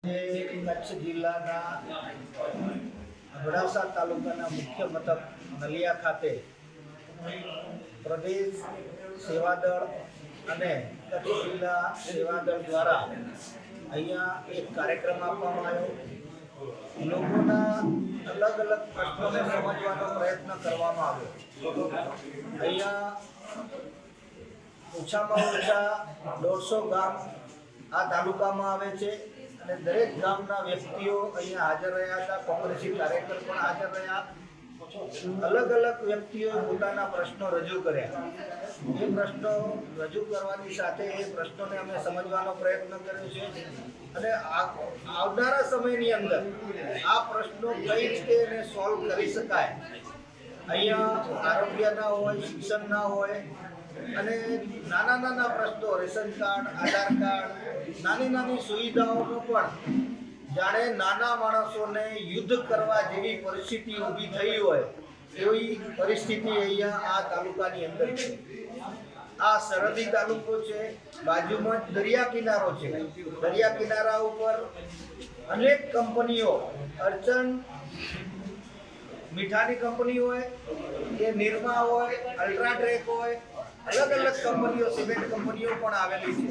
કચ્છ જિલ્લાના અબડાસા તાલુકાના મુખ્ય મથક નલિયા ખાતે પ્રદેશ સેવાદળ અને કચ્છ જિલ્લા સેવાદળ દ્વારા અહીંયા એક કાર્યક્રમ આપવામાં આવ્યો. લોકોના અલગ અલગ પ્રશ્નોને સમજવાનો પ્રયત્ન કરવામાં આવ્યો. અહીંયા ઓછામાં ઓછા 150 ગામ આ તાલુકામાં આવે છે અને દરેક ગામના વ્યક્તિઓ અહીંયા હાજર રહ્યા હતા. કોંગ્રેસી કાર્યકર પણ હાજર રહ્યા. અલગ અલગ વ્યક્તિઓએ પોતાના પ્રશ્નો રજૂ કર્યા. એ પ્રશ્નો રજૂ કરવાની સાથે એ પ્રશ્નોને અમે સમજવાનો પ્રયત્ન કર્યો છે અને આવનારા સમયની અંદર આ પ્રશ્નો કઈ રીતે એને સોલ્વ કરી શકાય. અહીંયા આરોગ્યના હોય, શિક્ષણના હોય અને નાના નાના પ્રશ્નો, રેશન કાર્ડ, આધાર કાર્ડ, નાની નાની સુવિધાઓનો પણ જાણે નાના માણસોને યુદ્ધ કરવા જેવી પરિસ્થિતિ ઊભી થઈ હોય એવી પરિસ્થિતિ અહીંયા આ તાલુકાની અંદર છે. આ સરહદી તાલુકો છે, બાજુમાં જ દરિયા કિનારો છે. દરિયા કિનારા ઉપર અનેક કંપનીઓ, અર્ચન મીઠાની કંપની હોય કે નિરમા હોય, અલ્ટ્રાટ્રેક હોય, અલગ અલગ કંપનીઓ, સિમેન્ટ કંપનીઓ પણ આવેલી છે,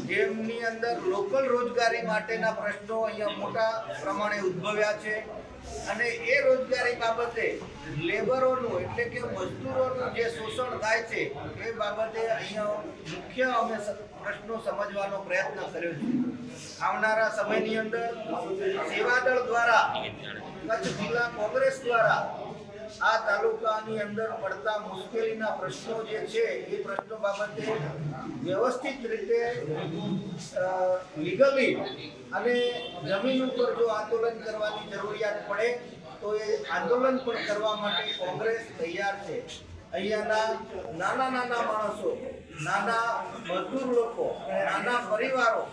જેમની અંદર લોકલ રોજગારી માટેના પ્રશ્નો અહીંયા મોટા પ્રમાણે ઉદ્ભવ્યા છે. અને એ રોજગારી બાબતે લેબરોનું એટલે કે મજદૂરોનું જે શોષણ થાય છે એ બાબતે અહીંયા મુખ્ય અમે પ્રશ્નો સમજવાનો પ્રયત્ન કર્યો છે. આવનારા સમયની અંદર સેવાદળ દ્વારા, કચ્છ જિલ્લા કોંગ્રેસ દ્વારા આ તાલુકાની અંદર પડતા મુશ્કેલીના પ્રશ્નો જે છે એ પ્રશ્નો બાબતે વ્યવસ્થિત રીતે લીગલી અને જમીન ઉપર જો આંદોલન કરવાની જરૂરિયાત પડે તો એ આંદોલન પણ કરવા માટે કોંગ્રેસ તૈયાર છે. અહીંયાના નાના નાના માણસો, નાના મજદૂર લોકો, નાના પરિવારો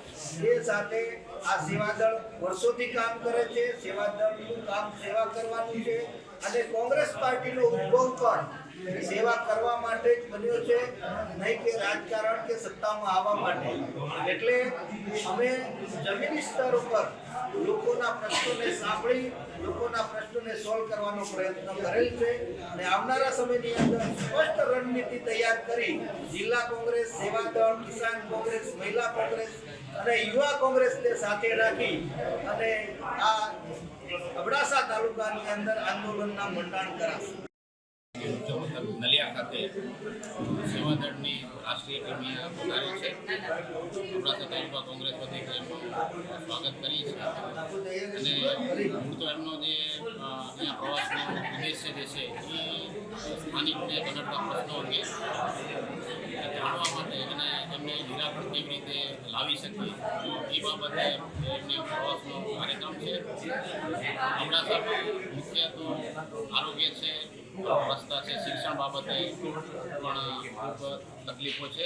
એ સાથે આ સેવાદળ વર્ષોથી કામ કરે છે. સેવાદળનું કામ સેવા કરવાનું છે અને કોંગ્રેસ પાર્ટીનો ઉદ્ભવ પણ સેવા કરવા માટે જ બન્યો છે, નહીં કે રાજકારણ કે સત્તામાં આવવા માટે. એટલે અમે જમીની સ્તર ઉપર લોકોના પ્રશ્નોને સાંભળી, લોકોના પ્રશ્નોને સોલ્વ કરવાનો પ્રયત્ન કરેલ છે અને આવનારા સમયની અંદર સ્પષ્ટ રણનીતિ તૈયાર કરી જિલ્લા કોંગ્રેસ, સેવાદળ, કિસાન કોંગ્રેસ, મહિલા કોંગ્રેસ અને યુવા કોંગ્રેસને સાથે રાખી અને આ અબડાસા તાલુકાની અંદર આંદોલનના મંડાણ કરાશે. નલિયા ખાતે સેવાદળની રાષ્ટ્રીય ટીમે પધારી છે. અબડાસા તાલુકા કોંગ્રેસ વતી એમનું સ્વાગત કરી છે અને મૂળ તો એમનો જે અહીંયા પ્રવાસનો ઉદ્દેશ્ય જે છે એ સ્થાનિકને બનતા પ્રશ્નો અંગે જાણવા માટે અને એમને નિરાકરણ કેવી રીતે લાવી શકીએ એ બાબતે એમને પ્રવાસનો કાર્યક્રમ છે. અબડાસામાં મુખ્ય તો આરોગ્ય છે, રસ્તા છે, શિક્ષણ બાબતે પણ ખૂબ તકલીફો છે.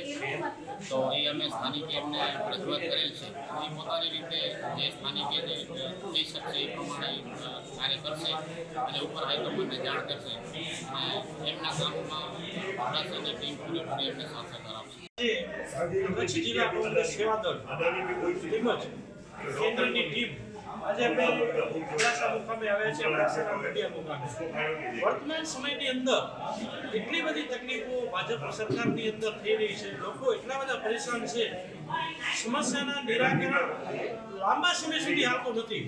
તો એ અમે સ્થાનિકે એમને રજૂઆત કરેલ છે. એ પોતાની રીતે જે સ્થાનિકે જે થઈ શકશે એ પ્રમાણે કાર્ય કરશે અને ઉપર હાઈકમાન્ડને જાણ કરશે અને એમના કામમાં અબડાસાની ટીમ પૂરેપૂરી એમને સાથે કરાવશે. કચ્છ જિલ્લા કોંગ્રેસ સેવાદળ તેમજ કેન્દ્રની ટીમ આજે આપણે અબડાસા મુકામે આવ્યા છે. અબડાસાના મીડિયા મુકામે વર્તમાન સમયની અંદર એટલી બધી તકલીફો ભાજપ સરકારની અંદર થઈ રહી છે. લોકો એટલા બધા પરેશાન છે. સમસ્યાના નિરાકરણ લાંબા સમય સુધી આવતું નથી.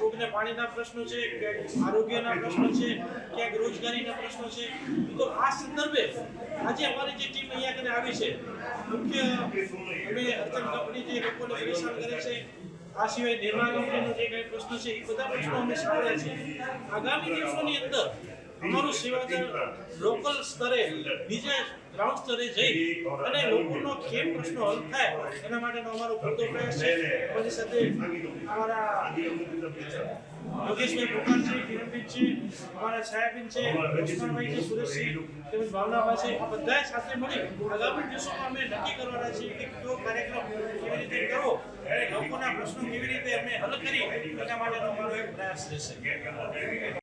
કોઈકને પાણીના પ્રશ્નો છે, ક્યાંક આરોગ્યના પ્રશ્નો છે, ક્યાંક રોજગારીના પ્રશ્નો છે. તો આ સંદર્ભે આજે અમારી જે ટીમ અહીંયા કરીને આવી છે, મુખ્ય અમે અર્ચન કંપની જે લોકોને પરેશાન કરે છે, આ સિવાય નિર્મા કંપનીનો જે કંઈ પ્રશ્ન છે એ બધા પ્રશ્નો અમે સાંભળ્યા છે. આગામી દિવસોની અંદર અમારું સેવાદળ લોકલ સ્તરે, બીજા ગ્રાઉન્ડ સ્તરે જઈ અને લોકોનો કેમ પ્રશ્નો હલ થાય એના માટેનો અમારો પૂરતો પ્રયાસ છે. અમારી સાથે અમારા યોગેશભાઈ પોકાર છે, કિરણબેન છે, અમારા સાહેબીન છે, લક્ષ્મણભાઈ છે, સુરેશસિંહ તેમજ ભાવનાભાઈ છે. આ બધા સાથે મળી આગામી દિવસોમાં અમે નક્કી કરવાના છીએ કે કયો કાર્યક્રમ કેવી રીતે કરવો અને લોકોના પ્રશ્નો કેવી રીતે અમે હલ કરી એના માટેનો અમારો એક પ્રયાસ રહેશે.